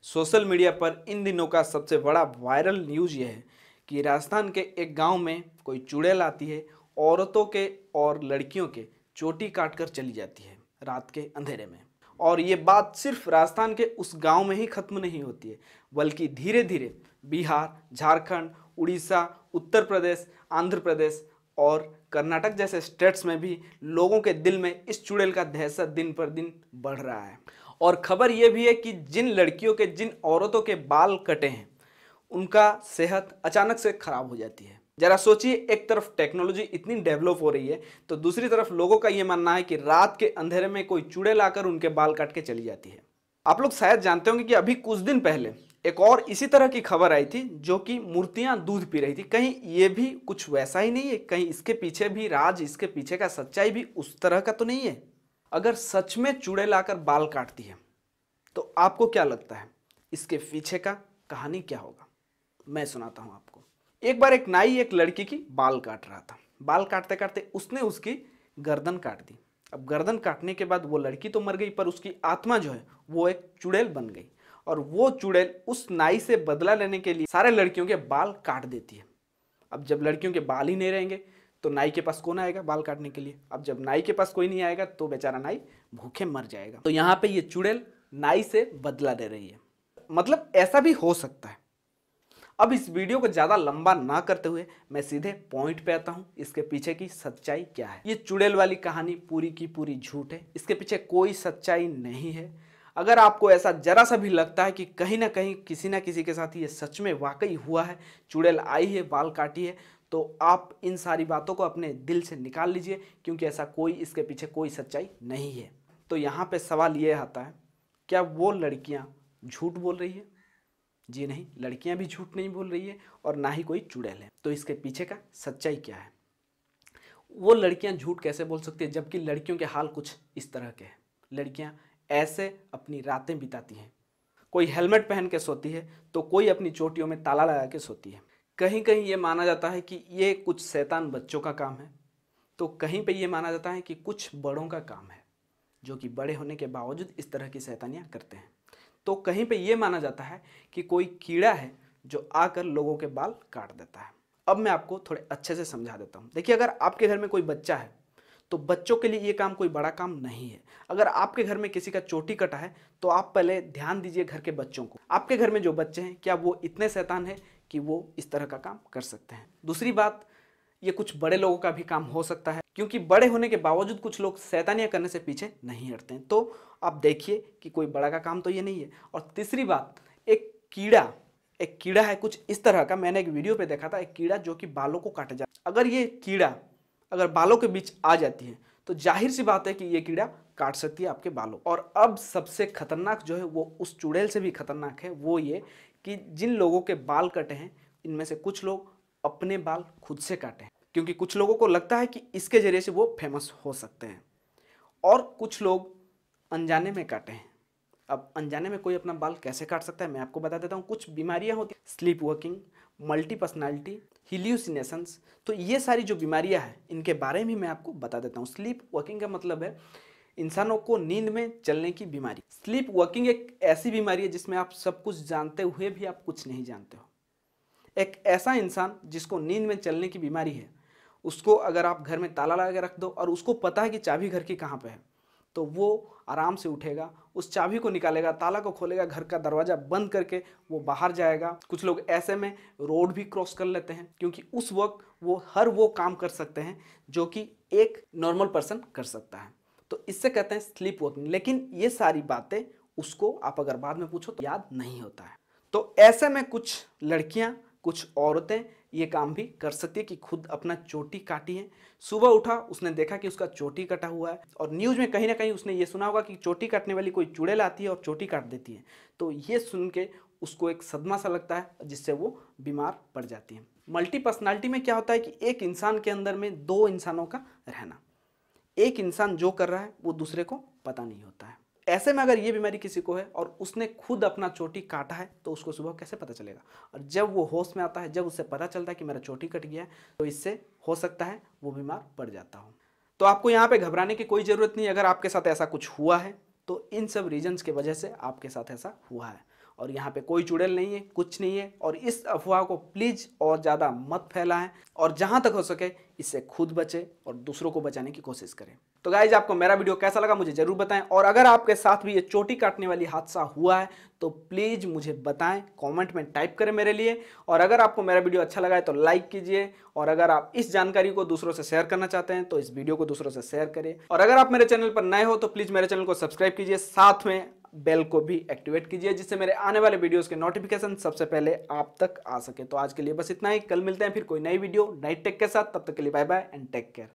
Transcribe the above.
Social media पर इन दिनों का सबसे बड़ा वायरल न्यूज़ यह है कि राजस्थान के एक गांव में कोई चुड़ैल आती है, औरतों के और लड़कियों के चोटी काट कर चली जाती है रात के अंधेरे में। और ये बात सिर्फ राजस्थान के उस गांव में ही खत्म नहीं होती है, बल्कि धीरे धीरे बिहार, झारखंड, उड़ीसा, उत्तर प्रदेश, आंध्र प्रदेश और कर्नाटक जैसे स्टेट्स में भी लोगों के दिल में इस चुड़ैल का दहशत दिन पर दिन बढ़ रहा है। और खबर यह भी है कि जिन लड़कियों के, जिन औरतों के बाल कटे हैं, उनका सेहत अचानक से खराब हो जाती है। जरा सोचिए, एक तरफ टेक्नोलॉजी इतनी डेवलप हो रही है तो दूसरी तरफ लोगों का यह मानना है कि रात के अंधेरे में कोई चुड़ैल आकर उनके बाल काट के चली जाती है। आप लोग शायद जानते होंगे कि अभी कुछ दिन पहले एक और इसी तरह की खबर आई थी, जो कि मूर्तियां दूध पी रही थी। कहीं ये भी कुछ वैसा ही नहीं है? कहीं इसके पीछे भी राज, इसके पीछे का सच्चाई भी उस तरह का तो नहीं है? अगर सच में चुड़ैल आकर बाल काटती है तो आपको क्या लगता है इसके पीछे का कहानी क्या होगा? मैं सुनाता हूं आपको। एक बार एक नाई एक लड़की की बाल काट रहा था। बाल काटते काटते उसने उसकी गर्दन काट दी। अब गर्दन काटने के बाद वो लड़की तो मर गई, पर उसकी आत्मा जो है वो एक चुड़ैल बन गई। और वो चुड़ैल उस नाई से बदला लेने के लिए सारे लड़कियों के बाल काट देती है। अब जब लड़कियों के बाल ही नहीं रहेंगे तो नाई के पास कौन आएगा बाल काटने के लिए? अब जब नाई के पास कोई नहीं आएगा तो बेचारा नाई भूखे मर जाएगा। तो यहाँ पे ये चुड़ैल नाई से बदला ले रही है। मतलब ऐसा भी हो सकता है। अब इस वीडियो को ज्यादा लंबा ना करते हुए मैं सीधे पॉइंट पे आता हूँ, इसके पीछे की सच्चाई क्या है। ये चुड़ैल वाली कहानी पूरी की पूरी झूठ है, इसके पीछे कोई सच्चाई नहीं है। अगर आपको ऐसा जरा सा भी लगता है कि कहीं ना कहीं किसी ना किसी के साथ ये सच में वाकई हुआ है, चुड़ैल आई है, बाल काटी है, तो आप इन सारी बातों को अपने दिल से निकाल लीजिए, क्योंकि ऐसा कोई, इसके पीछे कोई सच्चाई नहीं है। तो यहाँ पे सवाल ये आता है, क्या वो लड़कियाँ झूठ बोल रही है? जी नहीं, लड़कियाँ भी झूठ नहीं बोल रही है और ना ही कोई चुड़ैल है। तो इसके पीछे का सच्चाई क्या है? वो लड़कियाँ झूठ कैसे बोल सकती है जबकि लड़कियों के हाल कुछ इस तरह के हैं? लड़कियाँ ऐसे अपनी रातें बिताती हैं। कोई हेलमेट पहन के सोती है तो कोई अपनी चोटियों में ताला लगा के सोती है। कहीं कहीं ये माना जाता है कि ये कुछ शैतान बच्चों का काम है, तो कहीं पे ये माना जाता है कि कुछ बड़ों का काम है, जो कि बड़े होने के बावजूद इस तरह की शैतानियाँ करते हैं। तो कहीं पे ये माना जाता है कि कोई कीड़ा है जो आकर लोगों के बाल काट देता है। अब मैं आपको थोड़े अच्छे से समझा देता हूँ। देखिए, अगर आपके घर में कोई बच्चा है तो बच्चों के लिए ये काम कोई बड़ा काम नहीं है। अगर आपके घर में किसी का चोटी कटा है तो आप पहले ध्यान दीजिए घर के बच्चों को। आपके घर में जो बच्चे हैं, क्या वो इतने शैतान हैं कि वो इस तरह का काम कर सकते हैं? दूसरी बात, ये कुछ बड़े लोगों का भी काम हो सकता है, क्योंकि बड़े होने के बावजूद कुछ लोग शैतानियां करने से पीछे नहीं हटते हैं। तो आप देखिए कि कोई बड़ा का काम तो ये नहीं है। और तीसरी बात, एक कीड़ा है कुछ इस तरह का। मैंने एक वीडियो पे देखा था, एक कीड़ा जो कि बालों को काटा जाता। अगर ये कीड़ा अगर बालों के बीच आ जाती है तो जाहिर सी बात है कि ये कीड़ा काट सकती है आपके बालों। और अब सबसे खतरनाक जो है वो उस चुड़ैल से भी खतरनाक है, वो ये कि जिन लोगों के बाल कटे हैं, इनमें से कुछ लोग अपने बाल खुद से काटे हैं, क्योंकि कुछ लोगों को लगता है कि इसके जरिए से वो फेमस हो सकते हैं। और कुछ लोग अनजाने में काटे हैं। अब अनजाने में कोई अपना बाल कैसे काट सकता है, मैं आपको बता देता हूँ। कुछ बीमारियाँ होती हैं, स्लीप वॉकिंग, मल्टी पर्सनालिटी, हिल्यूसिनेशंस। तो ये सारी जो बीमारियाँ हैं, इनके बारे में मैं आपको बता देता हूँ। स्लीप वॉकिंग का मतलब है इंसानों को नींद में चलने की बीमारी। स्लीप वॉकिंग एक ऐसी बीमारी है जिसमें आप सब कुछ जानते हुए भी आप कुछ नहीं जानते हो। एक ऐसा इंसान जिसको नींद में चलने की बीमारी है, उसको अगर आप घर में ताला लगा के रख दो और उसको पता है कि चाबी घर की कहाँ पे है, तो वो आराम से उठेगा, उस चाबी को निकालेगा, ताला को खोलेगा, घर का दरवाज़ा बंद करके वो बाहर जाएगा। कुछ लोग ऐसे में रोड भी क्रॉस कर लेते हैं, क्योंकि उस वक्त वो हर वो काम कर सकते हैं जो कि एक नॉर्मल पर्सन कर सकता है। तो इससे कहते हैं स्लीप वॉकिंग। लेकिन ये सारी बातें उसको आप अगर बाद में पूछो तो याद नहीं होता है। तो ऐसे में कुछ लड़कियां, कुछ औरतें ये काम भी कर सकती है कि खुद अपना चोटी काटी है। सुबह उठा, उसने देखा कि उसका चोटी कटा हुआ है, और न्यूज़ में कहीं ना कहीं उसने ये सुना होगा कि चोटी काटने वाली कोई चुड़ैल आती है और चोटी काट देती है। तो ये सुन के उसको एक सदमा सा लगता है, जिससे वो बीमार पड़ जाती है। मल्टी पर्सनालिटी में क्या होता है कि एक इंसान के अंदर में दो इंसानों का रहना। एक इंसान जो कर रहा है वो दूसरे को पता नहीं होता है। ऐसे में अगर ये बीमारी किसी को है और उसने खुद अपना चोटी काटा है तो उसको सुबह कैसे पता चलेगा? और जब वो होश में आता है, जब उसे पता चलता है कि मेरा चोटी कट गया है, तो इससे हो सकता है वो बीमार पड़ जाता हो। तो आपको यहाँ पे घबराने की कोई ज़रूरत नहीं। अगर आपके साथ ऐसा कुछ हुआ है तो इन सब रीजंस की वजह से आपके साथ ऐसा हुआ है, और यहाँ पे कोई चुड़ैल नहीं है, कुछ नहीं है। और इस अफवाह को प्लीज़ और ज़्यादा मत फैलाएं, और जहाँ तक हो सके इससे खुद बचें और दूसरों को बचाने की कोशिश करें। तो गाइज, आपको मेरा वीडियो कैसा लगा मुझे ज़रूर बताएं, और अगर आपके साथ भी ये चोटी काटने वाली हादसा हुआ है तो प्लीज़ मुझे बताएं, कमेंट में टाइप करें मेरे लिए। और अगर आपको मेरा वीडियो अच्छा लगा है तो लाइक कीजिए, और अगर आप इस जानकारी को दूसरों से शेयर करना चाहते हैं तो इस वीडियो को दूसरों से शेयर करें। और अगर आप मेरे चैनल पर नए हो तो प्लीज़ मेरे चैनल को सब्सक्राइब कीजिए, साथ में बेल को भी एक्टिवेट कीजिए, जिससे मेरे आने वाले वीडियोस के नोटिफिकेशन सबसे पहले आप तक आ सके। तो आज के लिए बस इतना ही। कल मिलते हैं फिर कोई नई वीडियो नई टेक के साथ। तब तक के लिए bye bye and take care.